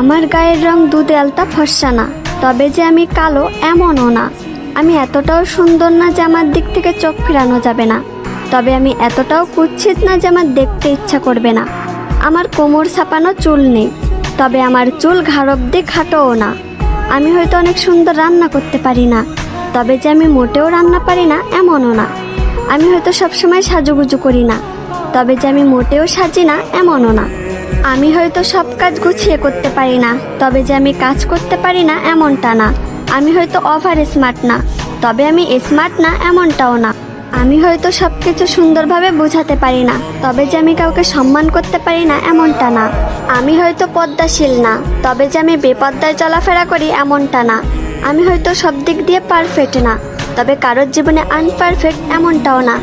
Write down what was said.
আমার গায়ের রং দুধে আলতা ফর্সা না, তবে যে আমি কালো এমনও না। আমি এতটাও সুন্দর না যে আমার দিক থেকে চোখ ফেরানো যাবে না, তবে আমি এতটাও কুৎসিত না যে আমার দেখতে ইচ্ছা করবে না। আমার কোমর ছাপানো চুল নেই, তবে আমার চুল ঘাড় অব্দি খাটোও না। আমি হয়তো অনেক সুন্দর রান্না করতে পারি না, তবে যে আমি মোটেও রান্না পারি না এমনও না। আমি হয়তো সবসময় সাজুগুজু করি না, তবে যে আমি মোটেও সাজি না এমনও না। আমি হয়তো সব কাজ গুছিয়ে করতে পারি না, তবে যে আমি কাজ করতে পারি না এমনটা না। আমি হয়তো ওভার স্মার্ট না, তবে আমি স্মার্ট না এমনটাও না। আমি হয়তো সব কিছু সুন্দরভাবে বোঝাতে পারি না, তবে যে আমি কাউকে সম্মান করতে পারি না এমনটা না। আমি হয়তো পদ্মাশীল না, তবে যে আমি বেপদ্দায় চলাফেরা করি এমনটা না। আমি হয়তো সব দিক দিয়ে পারফেক্ট না, তবে কারোর জীবনে আনপারফেক্ট এমনটাও না।